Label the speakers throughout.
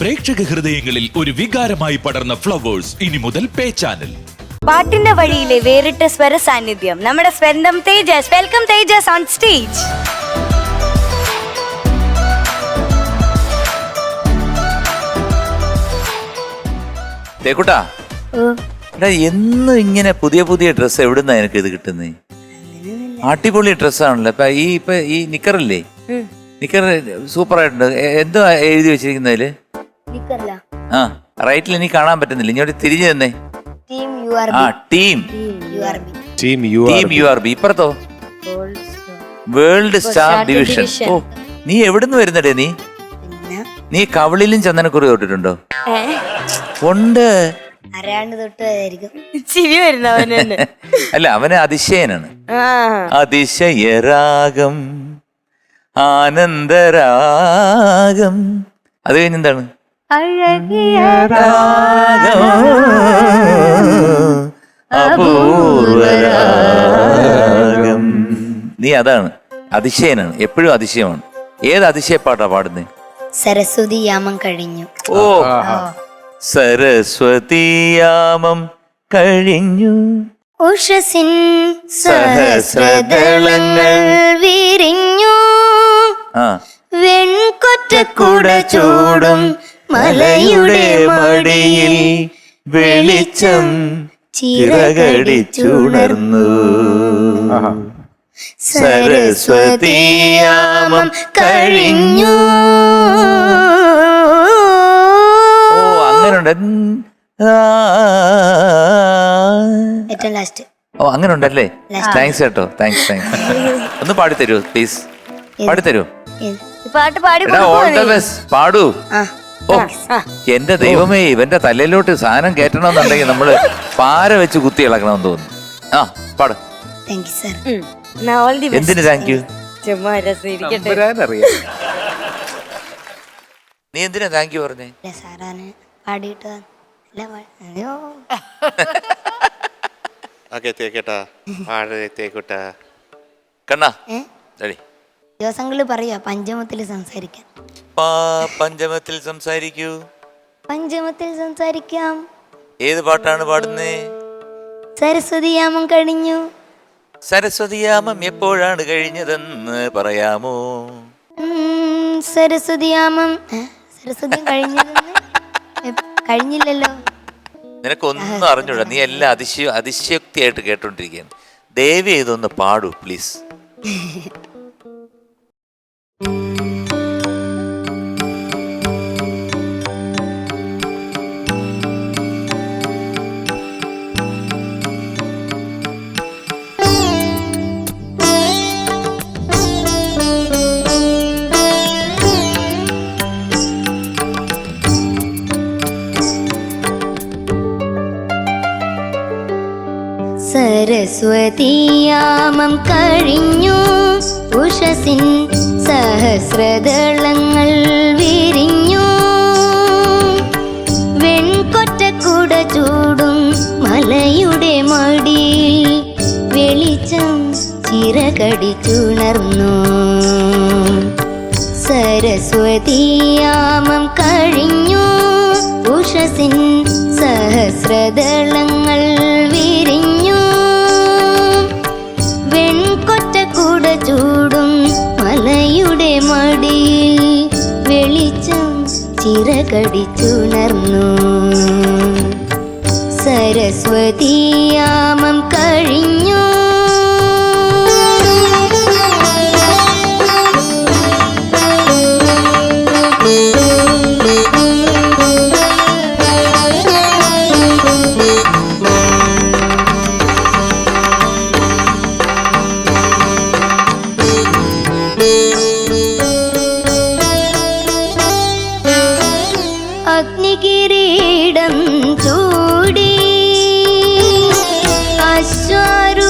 Speaker 1: പ്രേക്ഷക ഹൃദയങ്ങളിൽ ഒരു വികാരമായി പടർന്ന ഫ്ലവേഴ്സ് ഇനി മുതൽ പേ ചാനൽ.
Speaker 2: പാട്ടിന്റെ വഴിയിലെ വേറിട്ട സ്വര സാന്നിധ്യം നമ്മുടെ സ്വന്തം Tejas. Welcome Tejas on stage.
Speaker 3: തേക്കുട്ടാ, എന്നും ഇങ്ങനെ പുതിയ പുതിയ ഡ്രസ്സ് എവിടുന്നാ എനിക്ക് ഇത് കിട്ടുന്നേ? അടിപൊളി ഡ്രസ്സാണല്ലോ. ഇപ്പൊ ഈ നിക്കറില്ലേ, നിക്കർ സൂപ്പർ ആയിട്ടുണ്ട്. എന്തോ എഴുതി വെച്ചിരിക്കുന്നതില്? ആ റൈറ്റിൽ എനിക്ക് കാണാൻ പറ്റുന്നില്ല. ഇങ്ങോട്ട് തിരിഞ്ഞു തന്നെ. Team U R B. ഇപ്പുറത്തോ വേൾഡ് സ്റ്റാർ ഡിവിഷൻ. ഓ, നീ എവിടുന്ന് വരുന്നടേ? നീ കവിളിലും ചന്ദനക്കുറി തൊട്ടിട്ടുണ്ടോ? ഉണ്ട്. അല്ല, അവന് അതിശയനാണ്. അതിശയരാഗം, ആനന്ദരാഗം. അത് കഴിഞ്ഞെന്താണ്? അപൂർവരാഗം. നീ അതാണ്, അതിശയനാണ്, എപ്പോഴും അതിശയമാണ്. ഏത് അതിശയപ്പാട്ടാ പാടുന്നേ?
Speaker 2: സരസ്വതി യാമം കഴിഞ്ഞു.
Speaker 3: ഓ, സരസ്വതിയാമം കഴിഞ്ഞു.
Speaker 2: ഉഷസിൻ സഹസ്രദളങ്ങൾ വിരിഞ്ഞു. വെൺകൊറ്റക്കുട ചൂടും മലയുടെ മടിയിൽ വെളിച്ചം ചിറകടിച്ചുണർന്നു. സരസ്വതിയാമം കഴിഞ്ഞു.
Speaker 3: ഓ, അങ്ങനെ ഉണ്ടല്ലേ? താങ്ക്സ് കേട്ടോ, താങ്ക്സ്. ഒന്ന് പാടിത്തരൂ പ്ലീസ്, പാടിത്തരൂ. പാടൂ. ഓ, എന്റെ ദൈവമേ, ഇവന്റെ തലയിലോട്ട് സാധനം കയറ്റണമെന്നുണ്ടെങ്കിൽ നമ്മള് പാര വെച്ച് കുത്തി ഇളക്കണമെന്ന് തോന്നുന്നു. ആ, പാട്. എന്തിന് താങ്ക് യു? നീ എന്തിനാ താങ്ക് യു പറഞ്ഞേ? കണ്ണാ,
Speaker 2: ദിവസങ്ങള് പറയാ പഞ്ചമത്തിൽ സംസാരിക്കാൻ.
Speaker 3: പഞ്ചമത്തിൽ സംസാരിക്കൂ.
Speaker 2: പഞ്ചമത്തിൽ സംസാരിക്കാം.
Speaker 3: ഏത് പാട്ടാണ് പാടുന്നേ?
Speaker 2: സരസ്വതിയാമം കഴിഞ്ഞു.
Speaker 3: സരസ്വതിയാമം എപ്പോഴാണ് കഴിഞ്ഞതെന്ന് പറയാമോ?
Speaker 2: സരസ്വതിയാമം കഴിഞ്ഞില്ലല്ലോ.
Speaker 3: നിനക്കൊന്നും അറിഞ്ഞൂടാ, നീ എല്ലാം അതിശയോക്തിയായിട്ട് കേട്ടോണ്ടിരിക്കുകയാണ്. ദയവ് ഇതൊന്ന് പാടൂ പ്ലീസ്.
Speaker 2: സരസ്വതിയാമം കഴിഞ്ഞു. ഉഷസിൻ സഹസ്രദളങ്ങൾ വിരിഞ്ഞു. വെൺകൊറ്റക്കുട ചൂടും മലയുടെ മടിയിൽ വെളിച്ചം ചിറകടിച്ചുണർന്നു. സരസ്വതിയാമം കഴിഞ്ഞു. ഉഷസിൻ സഹസ്രദളങ്ങൾ വിരിഞ്ഞു. വെൺകൊറ്റക്കുട ചൂടും മലയുടെ മടിയിൽ വെളിച്ചം ചിറകടിച്ചുണർന്നു. സരസ്വതിയാമം കഴിഞ്ഞു. അഗ്നികിരീടം ചൂടി അശ്വാരൂഢനായി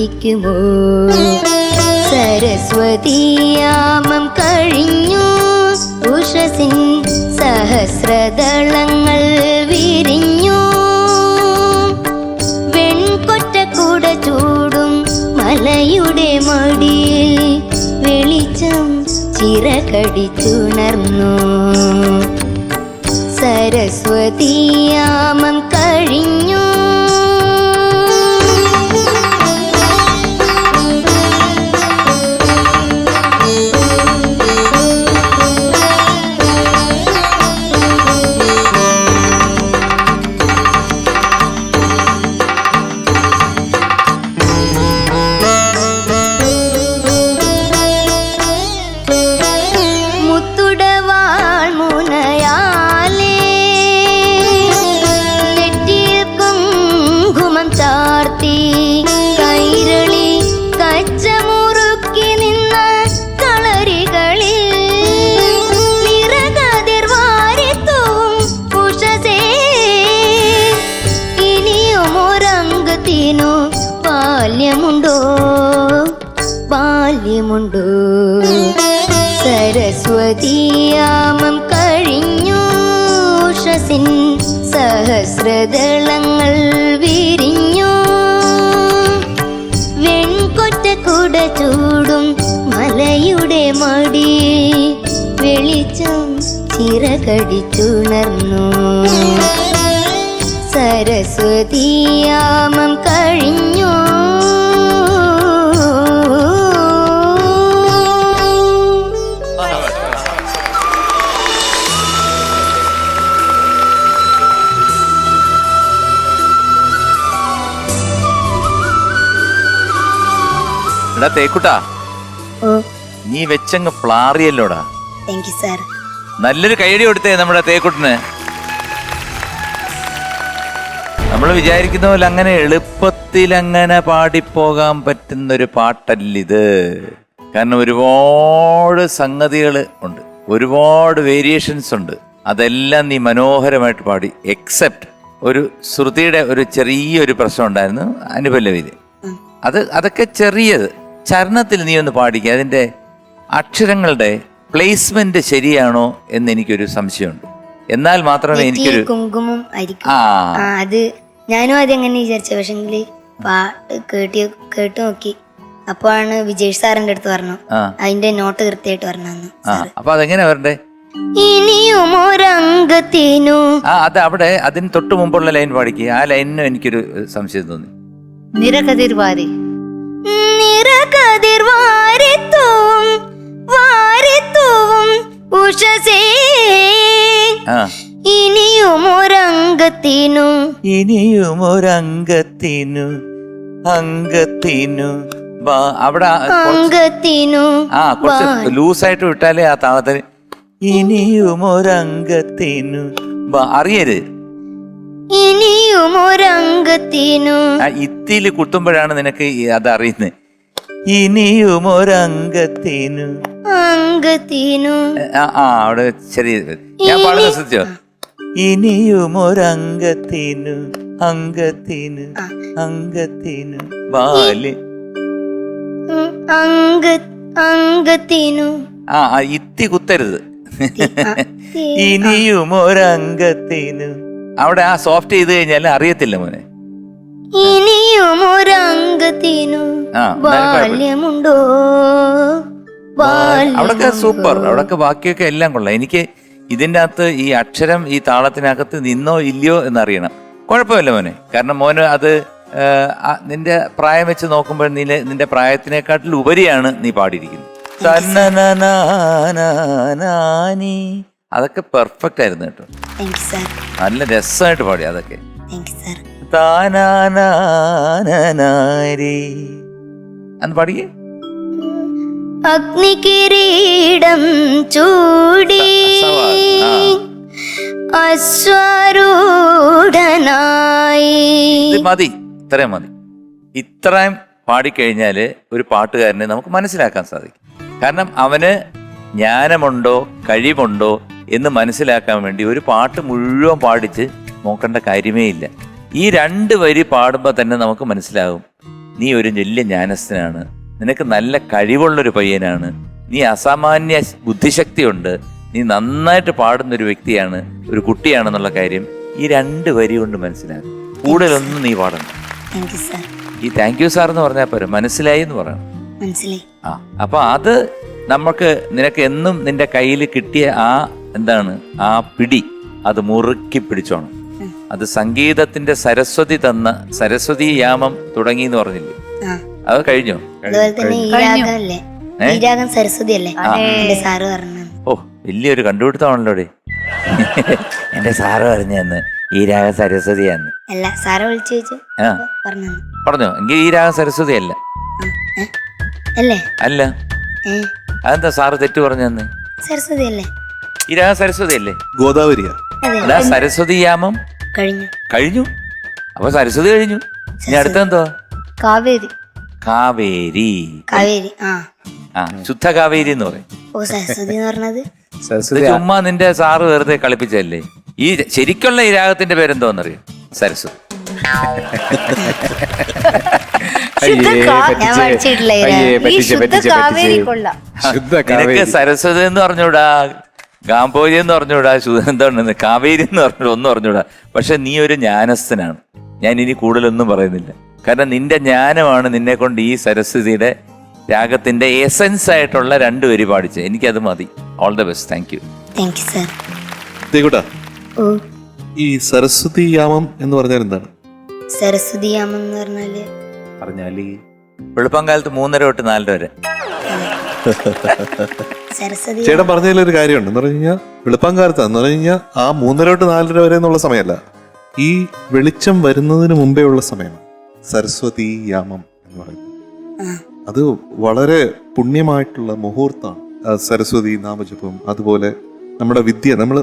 Speaker 4: പാടിക്കുമോ? സരസ്വതിയാമം കഴിഞ്ഞു, ഉഷസിൻ സഹസ്രദളങ്ങൾ വിരിഞ്ഞു. വെൺകൊറ്റക്കുട ചൂടും മലയുടെ മടിയിൽ വെളിച്ചം ചിറകടിച്ചുണർന്നു. സരസ്വതിയാമം കഴിഞ്ഞു. ബാല്യമുണ്ടോ? സരസ്വതിയാമം കഴിഞ്ഞു, ഉഷസിൻ സഹസ്രദളങ്ങൾ വിരിഞ്ഞു. വെൺകൊറ്റക്കുട ചൂടും മലയുടെ മടി വെളിച്ചം ചിറകടിച്ചുണർന്നു. സരസ്വതിയാമം കഴിഞ്ഞു.
Speaker 3: എടാ തേക്കുട്ടാ,
Speaker 4: ഓ,
Speaker 3: നീ വെച്ചങ്ങ് ഫ്ലാറിയല്ലോടാ.
Speaker 4: Thank you sir.
Speaker 3: നല്ലൊരു കൈയടി കൊടുത്തേ നമ്മുടെ തേക്കുട്ടിന്. നമ്മൾ വിചാരിക്കുന്ന പോലെ അങ്ങനെ എളുപ്പത്തിൽ അങ്ങനെ പാടിപ്പോകാൻ പറ്റുന്നൊരു പാട്ടല്ലിത്. കാരണം ഒരുപാട് സംഗതികൾ ഉണ്ട്, ഒരുപാട് വേരിയേഷൻസ് ഉണ്ട്. അതെല്ലാം നീ മനോഹരമായിട്ട് പാടി. എക്സെപ്റ്റ് ഒരു ശ്രുതിയുടെ ഒരു ചെറിയൊരു പ്രശ്നം ഉണ്ടായിരുന്നു അനുപല്ലവിയിൽ. അതൊക്കെ ചെറിയത്. ചരണത്തിൽ നീ ഒന്ന് പാടിക്കുക. അതിൻ്റെ അക്ഷരങ്ങളുടെ പ്ലേസ്മെന്റ് ശരിയാണോ എന്ന് എനിക്കൊരു സംശയമുണ്ട്. എന്നാൽ മാത്രമേ എനിക്കൊരു
Speaker 4: കുങ്കുമം ആയിരിക്കും. അത് ഞാനും അതെങ്ങനെ വിചാരിച്ച, പക്ഷെങ്കില് പാട്ട് കേട്ടു നോക്കി. അപ്പോഴാണ് വിജയ് സാറിന്റെ അടുത്ത് പറഞ്ഞു അതിന്റെ നോട്ട് കൃത്യമായിട്ട് പറഞ്ഞു.
Speaker 3: അപ്പൊ അതെങ്ങനെ വരണ്ടേ?
Speaker 4: ഇനിയും ഒരംഗത്തിനു.
Speaker 3: അത് അവിടെ അതിന് തൊട്ട് മുമ്പുള്ള ലൈൻ പാടിക്കുക. ആ ലൈനിനും എനിക്കൊരു സംശയം തോന്നി.
Speaker 4: നിറകതിർവാരി നിറകതിർവാരിത്തൂവും വാരിത്തൂവും ഉഷസേ. ഇനിയും ഒരംഗത്തിനു അംഗത്തിനു
Speaker 3: അവിടെ
Speaker 4: അംഗത്തിനു
Speaker 3: കുറച്ച് ലൂസായിട്ട് വിട്ടാലേ ആ താളത്തിന് ഇനിയും ഒരംഗത്തിനു അറിയരുത്.
Speaker 4: ഇനിയും ഒരംഗത്തിനു
Speaker 3: ഇത്തില് കുത്തുമ്പോഴാണ് നിനക്ക് അത് അറിയുന്നത്. ഇനിയും ഒരംഗത്തിനു
Speaker 4: അംഗത്തിനു
Speaker 3: അവിടെ ശരി. ഞാൻ പാടുന്ന ശ്രദ്ധിച്ചോ? ഇനിയും ഒരംഗത്തിനു അംഗത്തിനു അംഗത്തിനു ബാല്യ
Speaker 4: അംഗത്തിനു
Speaker 3: ഇത്തി കുത്തരുത്. ഇനിയും ഒരംഗത്തിനു അവിടെ ആ സോഫ്റ്റ് ചെയ്ത് കഴിഞ്ഞാൽ അറിയത്തില്ല മോനെ.
Speaker 4: ഇനിയും ഒരംഗത്തിനു ബാല്യമുണ്ടോ?
Speaker 3: അവിടൊക്കെ സൂപ്പർ. അവിടൊക്കെ ബാക്കിയൊക്കെ എല്ലാം കൊള്ളാം. എനിക്ക് ഇതിൻ്റെ അകത്ത് ഈ അക്ഷരം ഈ താളത്തിനകത്ത് നിന്നോ ഇല്ലയോ എന്നറിയണം. കുഴപ്പമില്ല മോനെ. കാരണം മോന് അത് നിന്റെ പ്രായം വെച്ച് നോക്കുമ്പോൾ നിന്റെ പ്രായത്തിനെക്കാട്ടിൽ ഉപരിയാണ് നീ പാടിയിരിക്കുന്നത്. അതൊക്കെ പെർഫെക്റ്റ് ആയിരുന്നു കേട്ടോ. നല്ല രസമായിട്ട് പാടി അതൊക്കെ. അന്ന് പാടിയേ.
Speaker 4: അഗ്നികിരീടം ചൂടി അശ്വരൂഢനായി.
Speaker 3: മതി, ഇത്രയും മതി. ഇത്രയും പാടിക്കഴിഞ്ഞാല് ഒരു പാട്ടുകാരനെ നമുക്ക് മനസ്സിലാക്കാൻ സാധിക്കും. കാരണം അവന് ജ്ഞാനമുണ്ടോ കഴിവുണ്ടോ എന്ന് മനസ്സിലാക്കാൻ വേണ്ടി ഒരു പാട്ട് മുഴുവൻ പാടിച്ച് നോക്കേണ്ട കാര്യമേ ഇല്ല. ഈ 2 വരി പാടുമ്പോൾ തന്നെ നമുക്ക് മനസ്സിലാകും നീ ഒരു വലിയ ജ്ഞാനസ്ഥനാണ്, നിനക്ക് നല്ല കഴിവുള്ളൊരു പയ്യനാണ്, നീ അസാമാന്യ ബുദ്ധിശക്തിയുണ്ട്, നീ നന്നായിട്ട് പാടുന്നൊരു വ്യക്തിയാണ്, ഒരു കുട്ടിയാണെന്നുള്ള കാര്യം ഈ 2 വരി കൊണ്ട് മനസ്സിലാകും. കൂടുതലൊന്നും നീ പാടണം. ഈ താങ്ക് യു സാർ എന്ന് പറഞ്ഞാൽ പോരാ, മനസ്സിലായി എന്ന് പറയണം.
Speaker 4: മനസ്സിലായി.
Speaker 3: അപ്പൊ അത് നമുക്ക് നിനക്ക് എന്നും നിന്റെ കയ്യിൽ കിട്ടിയ ആ പിടി അത് മുറുക്കി പിടിച്ചോണം. അത് സംഗീതത്തിന്റെ സരസ്വതി തന്ന സരസ്വതി യാമം തുടങ്ങി എന്ന് പറഞ്ഞില്ലേ, അത് കഴിഞ്ഞോ?
Speaker 4: അതുപോലെ തന്നെ ഈ രാഗമല്ലേ, ഈ രാഗം സരസ്വതി അല്ലേ എന്റെ സാറ് പറഞ്ഞു.
Speaker 3: ഓ, വലിയൊരു കണ്ടുപിടുത്തമാണല്ലോ. എന്റെ സാറ് പറഞ്ഞെന്ന് ഈ രാഗം സരസ്വതിയാന്ന്.
Speaker 4: അല്ല, സാറ് വിളിച്ചു ചോദിച്ചു
Speaker 3: പറഞ്ഞോ? എങ്കിൽ ഈ രാഗം സരസ്വതി അല്ല.
Speaker 4: അല്ലേ?
Speaker 3: അല്ല. അതെന്താ സാറ് തെറ്റ് പറഞ്ഞെന്ന്?
Speaker 4: സരസ്വതി അല്ലേ?
Speaker 3: ഈ രാഗം സരസ്വതി അല്ലേ?
Speaker 5: ഗോദാവരിയാ.
Speaker 3: അതാ സരസ്വതി യാമം കഴിഞ്ഞു. അപ്പൊ സരസ്വതി കഴിഞ്ഞു. ഇനി അടുത്തെന്തോ?
Speaker 4: കാവേരി.
Speaker 3: കാവേരി.
Speaker 4: കാവേരി.
Speaker 3: ശുദ്ധ കാവേരി എന്ന് പറയും.
Speaker 4: ഓ, സരസ്വതി എന്ന് പറഞ്ഞത്
Speaker 3: ചുമ്മാ നിന്റെ സാറ് വെറുതെ കളിപ്പിച്ചല്ലേ. ഈ ശരിക്കുള്ള ഈ രാഗത്തിന്റെ പേരെന്തോന്നറിയോ? സരസ്വതി. നിനക്ക് സരസ്വതി എന്ന് പറഞ്ഞൂടാ, ഗാംഭോജി എന്ന് പറഞ്ഞൂടാ, എന്താണ് കാവേരി എന്ന് പറഞ്ഞൂടാ, ഒന്നും പറഞ്ഞൂടാ. പക്ഷെ നീ ഒരു ജ്ഞാനസ്ഥനാണ്. ഞാൻ ഇനി കൂടുതലൊന്നും പറയുന്നില്ല. കാരണം നിന്റെ ജ്ഞാനമാണ് നിന്നെ കൊണ്ട് ഈ സരസ്വതിയുടെ രാഗത്തിന്റെ എസൻസ് ആയിട്ടുള്ള 2 വരി പാടിച്ച്. എനിക്കത് മതി. All the best. Thank you.
Speaker 5: ഈ സരസ്വതി യാമം എന്ന് പറഞ്ഞാൽ എന്താണ്?
Speaker 4: സരസ്വതി യാമം എന്ന് പറഞ്ഞാല്
Speaker 3: വെളുപ്പം കാലത്ത് 3:30 തൊട്ട് 4:00 വരെ.
Speaker 5: ചേട്ടൻ പറഞ്ഞതിലൊരു കാര്യമുണ്ട്. എന്ന് പറഞ്ഞു കഴിഞ്ഞാൽ വെളുപ്പം കാലത്താന്ന് പറഞ്ഞു കഴിഞ്ഞാൽ ആ 3:30 തൊട്ട് 4:00 വരെ എന്നുള്ള സമയമല്ല, ഈ വെളിച്ചം വരുന്നതിന് മുമ്പേ ഉള്ള സമയമാണ് സരസ്വതി യാമം എന്ന് പറയുന്നത്. അത് വളരെ പുണ്യമായിട്ടുള്ള മുഹൂർത്തമാണ്. സരസ്വതി നാമജപം, അതുപോലെ നമ്മുടെ വിദ്യ, നമ്മൾ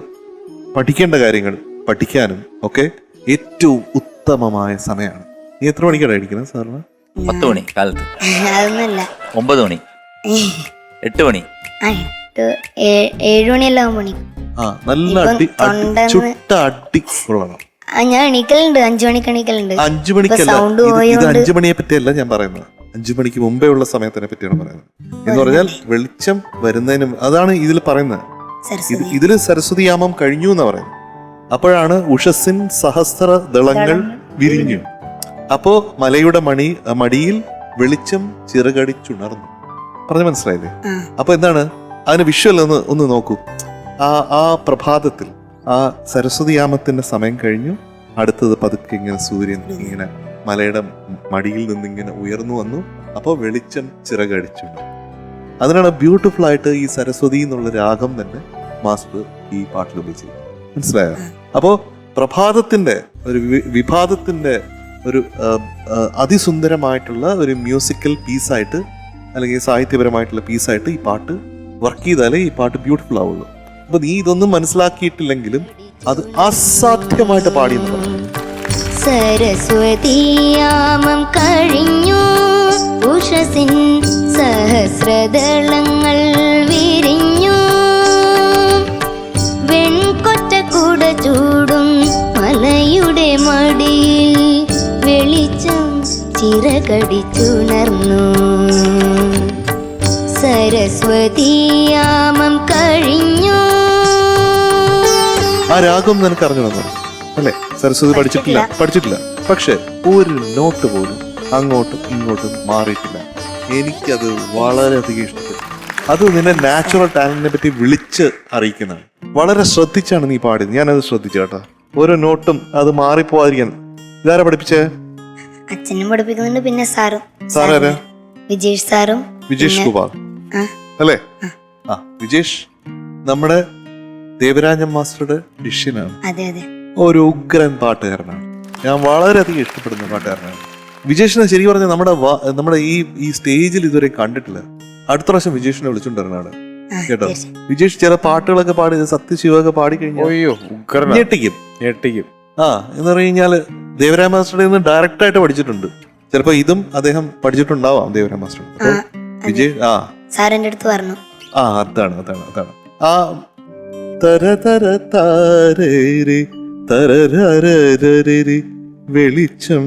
Speaker 5: പഠിക്കേണ്ട കാര്യങ്ങൾ പഠിക്കാനും ഒക്കെ ഏറ്റവും ഉത്തമമായ സമയമാണ്. നീ എത്ര മണിക്കാണ് കഴിക്കുന്നത് സാറിന്?
Speaker 3: 10 മണി കാലത്ത്. 9 മണി, 8 മണി,
Speaker 4: 7 മണിയെല്ലാം മണി.
Speaker 5: നല്ല ചുട്ട അടി കൊള്ളണം.
Speaker 4: ഞാൻ എണീക്കലുണ്ട്, 5 മണിക്ക് എണീക്കലുണ്ട്.
Speaker 5: 5 മണിക്കല്ല, ഇത് 5 മണിയെ പറ്റിയല്ല ഞാൻ പറയുന്നത്. 5 മണിക്ക് മുമ്പേ ഉള്ള സമയത്തിനെ പറ്റിയാണ് പറയുന്നത്. എന്ന് പറഞ്ഞാൽ വെളിച്ചം വരുന്നതിനും, അതാണ് ഇതിൽ പറയുന്നത്. ഇതില് സരസ്വതി യാമം കഴിഞ്ഞു എന്ന് പറയുന്നത്. അപ്പോഴാണ് ഉഷസ്സിൻ സഹസ്ര ദളങ്ങൾ വിരിഞ്ഞു. അപ്പോ മലയുടെ മടിയിൽ വെളിച്ചം ചിറകടിച്ചുണർന്നു. പറഞ്ഞ മനസ്സിലായില്ലേ? അപ്പൊ എന്താണ് അതിന് വിഷ്വൽ ഒന്ന് നോക്കൂ. ആ പ്രഭാതത്തിൽ ആ സരസ്വതി യാമത്തിന്റെ സമയം കഴിഞ്ഞു. അടുത്തത് പതുക്കെ ഇങ്ങനെ സൂര്യൻ ഇങ്ങനെ മലയുടെ മടിയിൽ നിന്നിങ്ങനെ ഉയർന്നു വന്നു. അപ്പോൾ വെളിച്ചം ചിറകടിച്ചു. അതിനാണ് ബ്യൂട്ടിഫുൾ ആയിട്ട് ഈ സരസ്വതി എന്നുള്ള രാഗം തന്നെ മാസ്റ്റർ ഈ പാട്ടിൽ ഉപയോഗിച്ചത്. മനസ്സിലായോ? അപ്പോ പ്രഭാതത്തിന്റെ ഒരു വിഭാതത്തിന്റെ ഒരു അതിസുന്ദരമായിട്ടുള്ള ഒരു മ്യൂസിക്കൽ പീസായിട്ട്, അല്ലെങ്കിൽ സാഹിത്യപരമായിട്ടുള്ള പീസായിട്ട് ഈ പാട്ട് വർക്ക് ചെയ്താലേ ഈ പാട്ട് ബ്യൂട്ടിഫുൾ ആവുള്ളൂ. അപ്പൊ നീ ഇതൊന്നും മനസ്സിലാക്കിയിട്ടില്ലെങ്കിലും അത് അസാധ്യമായിട്ട് പാടിയെന്ന് പറഞ്ഞു.
Speaker 4: സരസ്വതിയാമം കഴിഞ്ഞു, ഉഷസിൻ സഹസ്രദളങ്ങൾ വിരിഞ്ഞു, വെൺകൊറ്റക്കുട ചൂടും മലയുടെ മടിയിൽ വെളിച്ചം ചിറകടിച്ചുണർന്നു. സരസ്വതിയാമം കഴിഞ്ഞു.
Speaker 5: ആ രാഗം നിനക്ക് അറിഞ്ഞു അല്ലേ? സരസ്വതി പഠിച്ചിട്ടില്ല. പക്ഷെ ഒരു നോട്ട് പോലും അങ്ങോട്ടും ഇങ്ങോട്ടും മാറിയിട്ടില്ല. എനിക്കത് വളരെയധികം ഇഷ്ടപ്പെട്ടു. അത് നിന്നെ നാച്ചുറൽ ടാലന്റിനെ പറ്റി വിളിച്ച് അറിയിക്കുന്നതാണ്. വളരെ ശ്രദ്ധിച്ചാണ് നീ പാടിയത്. ഞാനത് ശ്രദ്ധിച്ചു കേട്ടോ. ഓരോ നോട്ടും അത് മാറിപ്പോവാതിരിക്കാൻ. ഇതാരാ പഠിപ്പിച്ചേ?
Speaker 4: അച്ഛനും പഠിപ്പിക്കുന്നുണ്ട്, പിന്നെ
Speaker 5: സാറാരാ?
Speaker 4: വിജേഷ് സാറും.
Speaker 5: വിജേഷ് കുമാർ അല്ലേ? വിജേഷ് നമ്മുടെ ദേവരാജൻ മാസ്റ്ററുടെ ശിഷ്യനാണ്.
Speaker 4: അതെ അതെ.
Speaker 5: ഒരു ഉഗ്രൻ പാട്ടുകാരനാണ്. ഞാൻ വളരെയധികം ഇഷ്ടപ്പെടുന്ന പാട്ടുകാരനാണ് വിജേഷിനെ. ശരി പറഞ്ഞാൽ നമ്മുടെ ഈ സ്റ്റേജിൽ ഇതുവരെ കണ്ടിട്ടില്ല. അടുത്ത പ്രാവശ്യം വിജേഷിനെ വിളിച്ചോണ്ടിരുന്നാണ് കേട്ടോ. വിജേഷ് ചില പാട്ടുകളൊക്കെ പാടി, സത്യശിവൊക്കെ പാടി കഴിഞ്ഞാൽ ഞെട്ടിക്കും. എന്ന് പറഞ്ഞു കഴിഞ്ഞാല് ദേവരാജ മാസ്റ്ററുടെ നിന്ന് ഡയറക്റ്റ് ആയിട്ട് പഠിച്ചിട്ടുണ്ട്. ചിലപ്പോ ഇതും അദ്ദേഹം പഠിച്ചിട്ടുണ്ടാവാം ദേവരാജ മാസ്റ്റർ. വിജയ്
Speaker 4: സാറിന്റെ അടുത്ത് പറഞ്ഞു.
Speaker 5: അതാണ് ആ തര തര താരേ തര വെളിച്ചം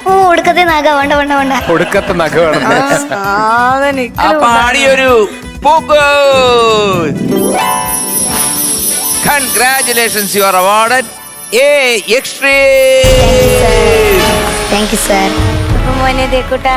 Speaker 4: ഓ ഒടുക്കത്തെ നാഗ വേണ്ട വേണ്ട വേണ്ട.
Speaker 6: ഒടുക്കത്തെ നഖമാണ്.
Speaker 3: പാടിയൊരു കൺഗ്രാറ്റുലേഷൻസ്, you are awarded a extreme.
Speaker 4: Thank you sir.
Speaker 2: മോനെ ദേക്കൂട്ടാ